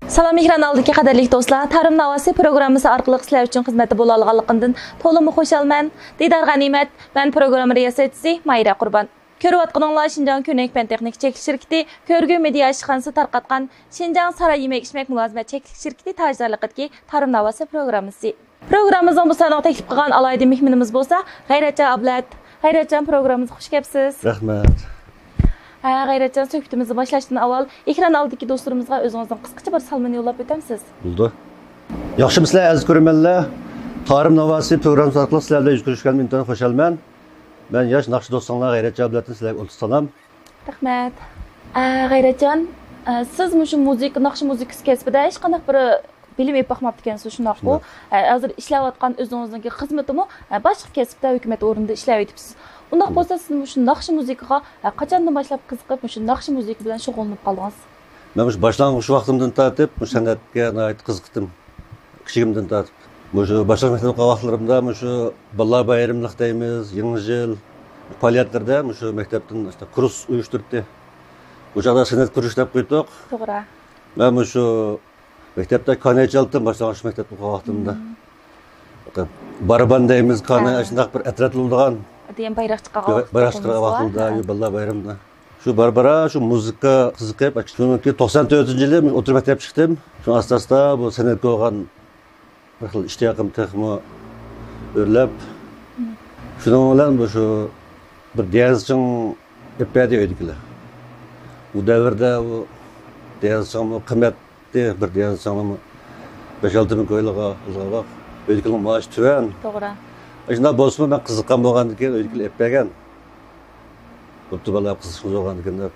Salam ekran aldiki qadarlik do'stlar, Tarım Navasi programmasi orqali sizlar uchun xizmati bo'la olganligidan to'liq xursandman. Didar G'animat, men program riyosatchisi Mayra Qurban. Ko'rayotganinglar Şinjan Ko'nak Fan Texnik Cheklik şirkati, Ko'rgu media ishxonasi tarqatgan Şinjan Saray yemek-ichmak mulozimat cheklik shirkati tajdorligidagi Tarım Navasi programmasi. Programmamizning bu sanoq taklif qilgan alayda mehmonimiz bo'lsa, G'ayratjon Ablat. G'ayratjon, programmamizga xush kelibsiz. Rahmat. G'ayratjon, suhbatimizni boshlashdan avval ekran oldidagi do'stlarimizga o'zingizning qisqacha bir salomni yo'llab o'tamsiz. Bo'ldi. Yaxshimisiz aziz ko'rmanlar? Tarım Navasi programmasi orqali sizlar bilan yuz ko'rishganimdan xursandman. Ben yosh naqsh do'stlar G'ayratjon Ablatni sizlarga ulug' salom. Rahmat. G'ayratjon, siz shu muzika, naqsh muzikasi kasbida hech qanday bir bilim yapaqmabdi ekansiz, shunaqmi? Hozir ishlayotgan o'zingizning xizmatimi boshqa kasbda hukumat o'rnida ishlayib o'tibsiz. Undaq bo'lsa, siz shu naqsh muzikaga qachondan boshlab qiziqib, shu naqsh muzika bilan shug'ullanib qoldingiz? Men shu boshlang'ich vaqtimdan tortib, shu san'atga nihoyat qiziqdim. Kichigimdan tortib. Shu boshlang'ich maktab vaqtlarimda shu bolalar bayramlik deymiz, yangi yil faoliyatlarda shu maktabdan kurs uyushtirdi. Bu joyda san'at kurs deb qo'ydik. To'g'ri. Men shu maktabda kanay chaldim boshlang'ich maktab vaqtimda. Baraban deymiz, kanay shunday bir atroflangan degan bayroq chiqqan vaqtida, bolalar bayramida. Shu barbara shu muzika qiziqib, shuniki 94-yili o'tirib maktab chiqdim. Shu asosda bu san'atga bo'lgan bir xil ishtiyoqim texmo o'rlab. Shuning bilan shu bir diyazching epadi o'ydikilar. Bu davrda u diyazching qimmatli bir diyazching 5-6 ming ko'ylaga uzg'aroq o'ydikilar maash tuvan. To'g'ri. Shunda bo'lsa men qiziqqan bo'lgandan keyin o'ydikilar epagan. Bo'pti bola qiziqib bo'lgandan keyin deb.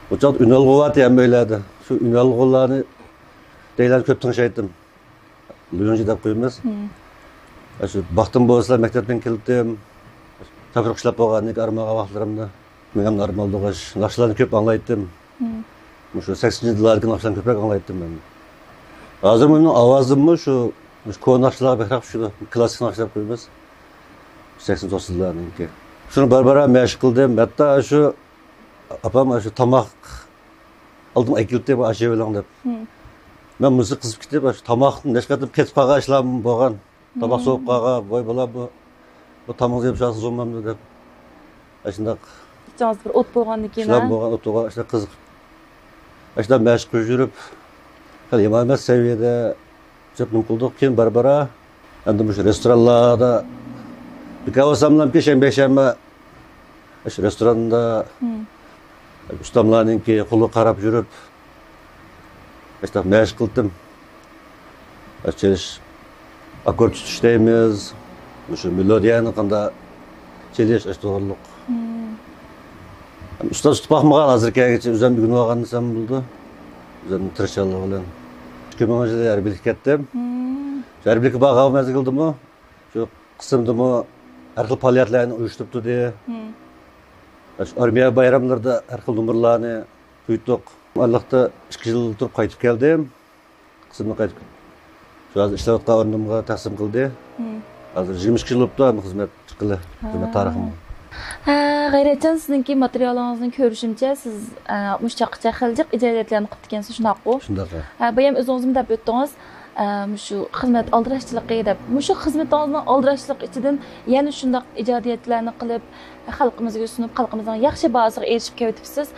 Bu chaq unalg'uvati ham o'yladi. Shu unalg'ularni deylar ko'p tinchaydim. Luyonji deb qo'yamiz. Shu baxtim bo'lsa maktabdan keldim. Tafriq ishlab bo'lganlik armaga vaqtlarimda men ham normal bo'g'ish, naqshlarni ko'p anglaydim. Shu 80-yillarga naqshlarni ko'proq anglaydim men. Hozir mening ovozimmi shu ko'naqshlar bekrak shu klassik naqshlar qo'yamiz. 80-90-yillarniki. Shuni barbara mashq qildim. Hatto shu apam shu tomoq oldim aytildi bu ashe bilan deb. Men musiqa qizib ketib, shu tomoqni nashqatib ketib qolgan ishlar bo'lgan. Tomoq so'yib qolgan, voy bola bu tomoqni yeb shaqsi zo'mamdi deb. Shunday Canınız bir ot bo'lgandan keyin. Shunday bo'lgan ot bo'lgan, shunday qiziq. Shunday mashq qilib yurib, hali emas saviyada jabnim qildik. Keyin barbara endi shu restoranlarda Bikavasamlam peshanba shu restoranda ustamlarninki quli qarab yurib işte mashq qildim. Chelish akkord tutish deymiz. Shu melodiyani qanday chelish to'g'riliq. Ustoz tutib baxmagan hozirgacha o'zim bir kun olgansam bo'ldi. O'zim tirishchilik bilan 2000-yilda harbiylik ketdim. Harbiylik baga mezgildimi? Shu qismdimi har xil faoliyatlarni uyushtirib diye. Armiya bayramlarida har xil numurlarni qo'ydik. Allohda 2 yil turib qaytib keldim. Qismga qaytib. Shu hozir ishlayotgan o'rnimga taqsim qildi. Hozir 22 yil bo'libdi xizmat qilib, xizmat tarixim. G'ayratjon, sizningki materialingizni ko'rishimcha, siz mushtaqicha xiljiq ijodiyatlarni qilib ekansiz, shunaqmi? Shunaqa. Bu ham o'zingizmi deb o'tdingiz. Shu xizmat aldirashchiligi deb. Shu xizmatingizning aldirashchilik ichidan yana shunday ijodiyatlarni qilib, xalqimizga sunib, xalqimizning yaxshi bahosiga erishib kelibsiz.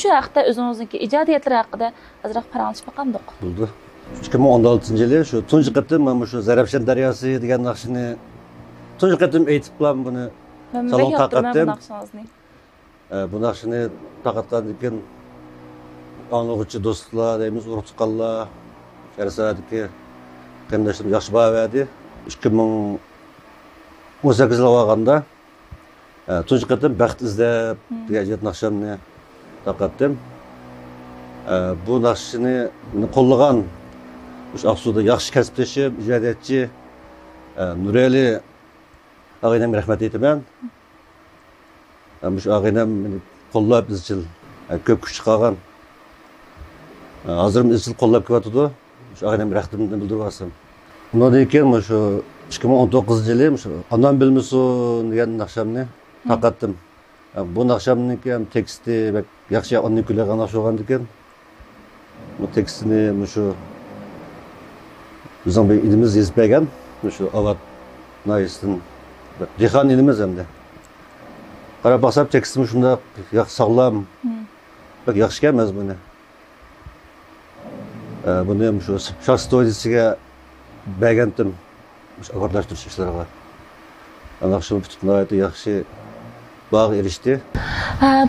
Shu haqda o'zingizning ijodiyatlar haqida ozroq paranglashib qandoq? Bo'ldi. 2016-yili shu tunji qatim men shu Zarafshan daryosi degan naqshni tunji qatim aytib bilan buni salon taqatdim. Bu naqshni taqatgandan keyin anglag'uchi do'stlar deymiz, urug' chiqqanlar Yarsadagi qandaşım yaxshi baho berdi. 2018 yil olganda tunji qatim baxt izlab degan naqshamni taqatdim. Bu naqshni qo'llagan shu Aqsuda yaxshi kasbdoshim, ijodiyatchi Nurali og'aynamga rahmat aytaman. Shu og'aynam meni qo'llab izchil ko'p kuch chiqargan. Hozir izchil qo'llab kelyapti. Shu og'aynamga rahmatimni bildirib olsam. Undan keyin shu 2019-yili shu onam bilmasin degan naqshamni taqatdim. Bu naqshamniki ham teksti yaxshi onni kuylagan naqsh bo'lgandan keyin Bu tekstini şu bizim bir ilimiz yazmagan, şu avat nayısın. Cihan ilimiz hem de. Qarab basap tekstimi şunda sağlam. Bak yaxşı gelmez bunu. Bunu hem şu şahs storysiga bəgəndim. Şu akordlaştırış işleri var. Anaqşıl bütün ayeti yaxşı bağ erişti.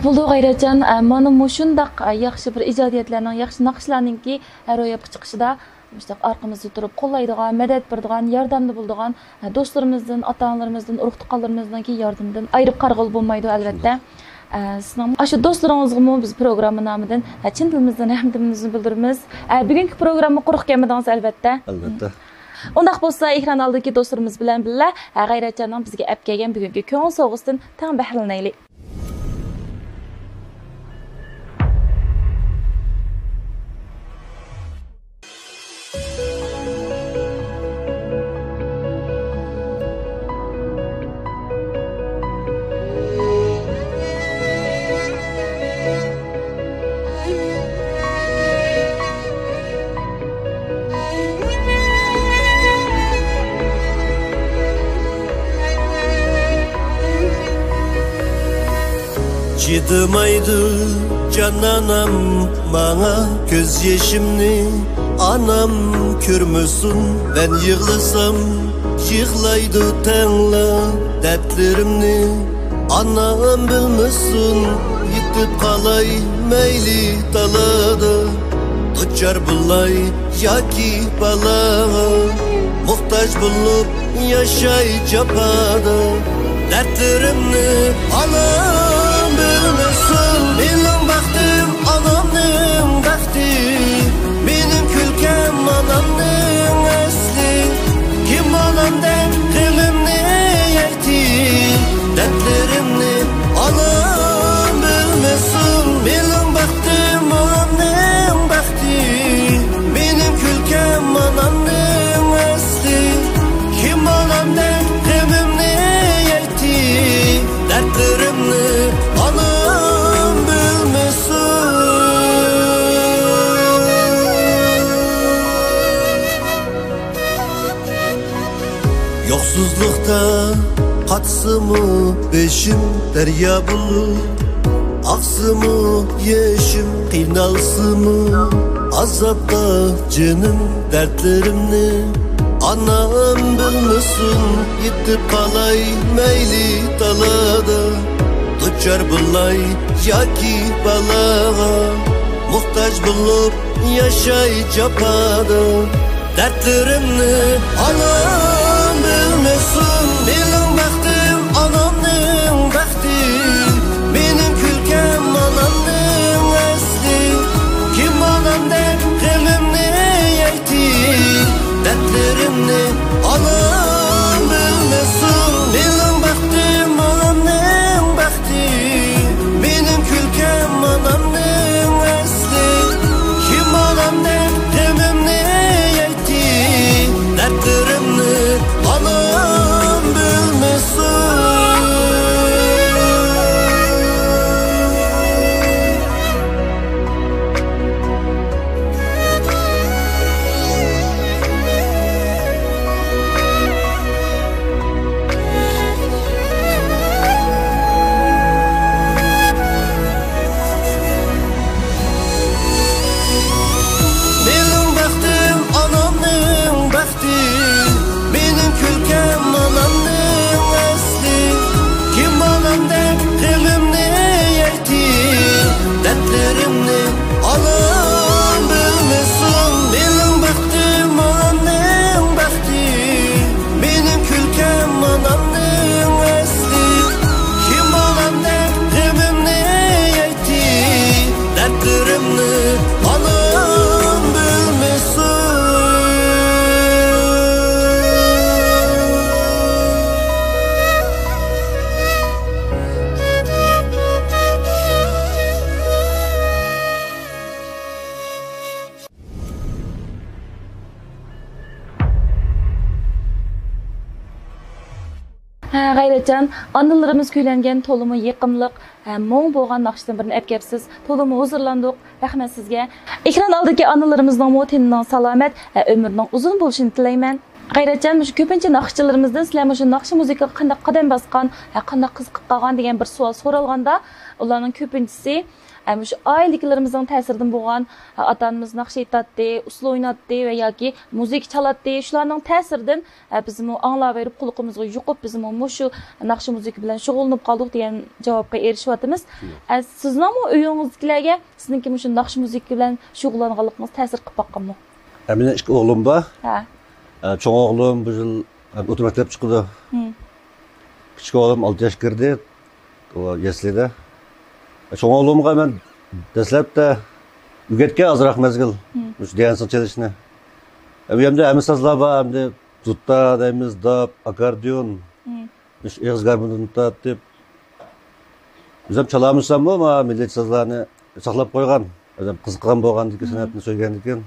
Buldu Gayratcan, mana mushundaq yaxshi bir ijodiyatlarning, yaxshi naqshlarningki ro'yobga chiqishida işte arkamızda durup kollaydıgan, medet berdigan, yardımda bulduğan dostlarımızdan, ata-analarımızdan, urug' tuqqanlarimizdan ki yardımdan ayırıp qarg'ul bo'lmaydi albatta. Sizning aşı dostlarınızga biz programı namıdan chin dilimizdan rahmatimizni bildiramiz. Bugungi programma quruq kelmadingiz albatta. Albatta. Undaq bo'lsa, ekran oldidagi do'stlarimiz bilan birga G'ayratjonning bizga olib kelgan bugungi ko'ngil sog'isidan tang bahramlanaylik. Çıdımaydı cananam bana göz yaşımni anam körmüsün ben yığlasam yığlaydı tenla dertlerimni anam bilmesin yitip kalay meyli dalada tuçar bulay yaki balağa muhtaç bulup yaşay capada dertlerimni anam bilmesin benim baktım anamның baktı benim külkem anamның asli kim anamdan kılımni yerti dertlerimni anam bilmesin benim baktım anamның baktı benim külkem anamның asli kim anamdan kılımni yerti dertlerimni anam bilmesin. Yoksuzlukta katsımı beşim derya bulur aksımı yeşim kıynalsımı azapta canım dertlerimni anam bilmesin yitip kalay meyli dalada tuçar bulay yaki balağa muhtaç bulup yaşay capada dertlerimni anam bilmesin benim baktım anamның baktı benim külkem anamның asli kim anamdan kılımni yerti dertlerimni anam bilmesin benim baktım anamның baktı benim külkem anamның asli kim anamdan kılımni yerti dertlerimni anam bilmesin. Benim baktım anamның baktı benim külkem anamның asli kim anamdan kılımni yerti dertlerimni anam bilmesin benim baktım anamның baktı benim külkem anamның asli kim anamdan kılımni yerti dertlerimni anam bilmesin. G'ayratjon, analarimiz kuylangan to'limi yiqimliq, mo'ng bo'lgan naqshdan birini olib kelibsiz. To'limi huzurlandik. Rahmat sizga. Ekran oldidagi analarimizning mo'tinining salomat, umrining uzun bo'lishini tilayman. G'ayratjon, shu ko'pincha naqshchilarimizdan sizlar shu naqsh musiqaga qanday qadam bosgan, qanday qiziqib qolgan degan bir savol so'ralganda, ularning ko'pinchisi shu oilaklarimizning ta'siridan bo'lgan ota-onamiz naqsh aytadi, usul o'ynatdi va yoki musiqa chaladi. Shularning ta'siridan biz anglab berib quloqimizga yuqib, biz shu naqsh musiqa bilan shug'ullanib qoldik degan javobga erishyapmiz. Sizning uyingizdagilarga sizningki shu naqsh musiqa bilan shug'ullanganligingiz ta'sir qilib boqqanmi? Meni ikki o'g'lim bor. Ha. Cho'ng o'g'lim bu yil o'tib maktab chiqdi. Kichik o'g'lim 6 yoshga kirdi. O yaslida. Cho'ng o'g'limga men dastlabda o'rgatgan ozroq mezgil shu dansni chalishni. Bu yerda ham sozlar bor, hamda zutta deymiz, dab, akordeon, eg'iz garmonini deb. Biz ham chalamizmi, ama millat sozlarni saqlab qo'ygan, qiziqqan bo'lganligi san'atni so'ygan ekan.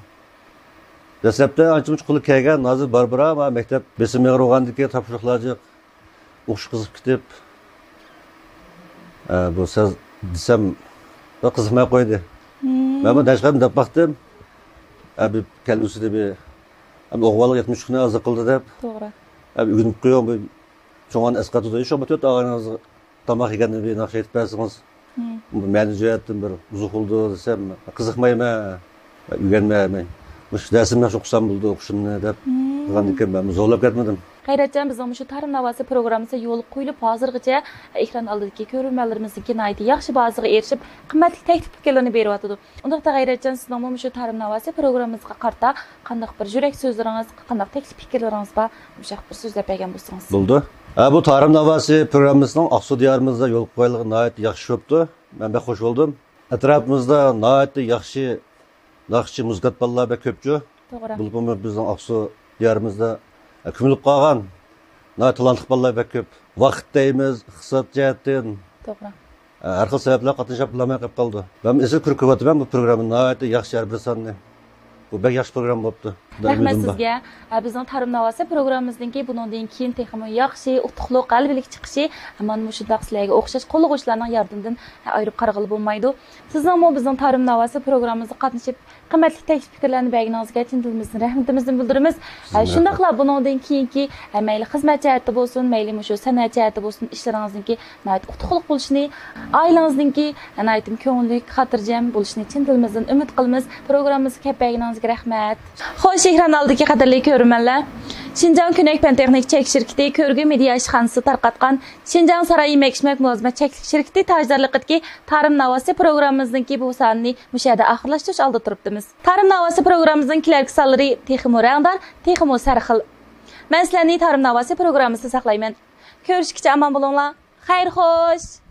Dastlabda ancha-muncha qilib kelgan, hozir barbara ama maktab besim yig'irganligi topshiriqlarga o'qish qiziq ketib. Bu so'z desem qiziqmay qo'ydi. Men bu dashqam deb baxtim. Abi kelgusida bir o'g'ilga 70 kun azı qildi deb. To'g'ri. Abi o'ginib qo'ygan bu cho'ng'an asqatida shu bu to'rt og'ayningiz tamoq yeganini bir naqsh aytib bersangiz. Bu meni jo'yatdim bir uzuqildi desem qiziqmayman. O'rganmayman. Mush darsimni o'qisam bo'ldi, o'qishimni deb qilgan ekan, men zo'rlab ketmadim. G'ayratjon, bizning shu Tarım Navosi programmasi yo'l qo'yilib, hozirgacha ekran oldidagi ko'ruvchilarimizga yaxshi bazaga erishib, qimmatli taklif fikrlarni beryapti. Undaqda G'ayratjon, sizning shu Tarım Navosi programmamizga qarta qanday bir yurak so'zlaringiz, qanday taklif fikrlaringiz bor, o'sha bir so'zlab bergan bo'lsangiz. Bo'ldi. Bu Tarım Navosi programmasining Aqsu diyorimizda yo'l qo'yilgani nihoyat yaxshi bo'libdi. Men bek xush bo'ldim. Atrofimizda nihoyat yaxshi naqshchi muzqat bolalar bek ko'pchu. To'g'ri. Bu bizning Aqsu diyorimizda ko'milib qolgan talantli bolalar bek ko'p. Vaqt deymiz, iqtisod jihatdan. To'g'ri. Har xil sabablar qatnashib qoldi. Men esa ko'ryapman bu programni nihoyat yaxshi har bir sonli. Bu bek yaxshi program bo'libdi. Rahmat sizga. Bizning Tarım Navosi programmamizdanki bundan keyin texmo yaxshi, utuqli, qalbilik chiqishi, mana shu darslarga o'xshash qo'llag'uvchilarning yordamidan ayirib qarag'ili bo'lmaydi. Sizning bizning Tarım Navosi programmamizda qatnashib, qimmatli taklif fikrlarni berganingizga chin dilimizdan rahmatimizni bildiramiz. Shundaqla bundan keyinki mayli xizmat jihati bo'lsin, mayli shu san'at jihati bo'lsin, ishlaringizningki nihoyat utuqli bo'lishini, oilangizningki nihoyat ko'ngillik, xotirjam bo'lishini chin dilimizdan umid qilamiz. Programmamizga kelib berganingizga rahmat. Xo'sh, ekran oldidagi qadrli ko'ruvchilar, Şinjan Könek Pentexnik Çek şirketi Körgü Media işxanası tarqatqan Şinjan Saray Yemek-içmek Mülazmet Çeklik şirketi tajdorligidagi Tarım Navosi programmamizningki bu sonini mushada oxirlashtirish oldi turibdimiz. Tarım Navosi programmamizning kelarki sonlari texmo rangdor, texmo sarxil. Men sizlarni Tarım Navosi programmasida saqlayman. Ko'rishguncha omon bo'linglar. Xayr xo'sh.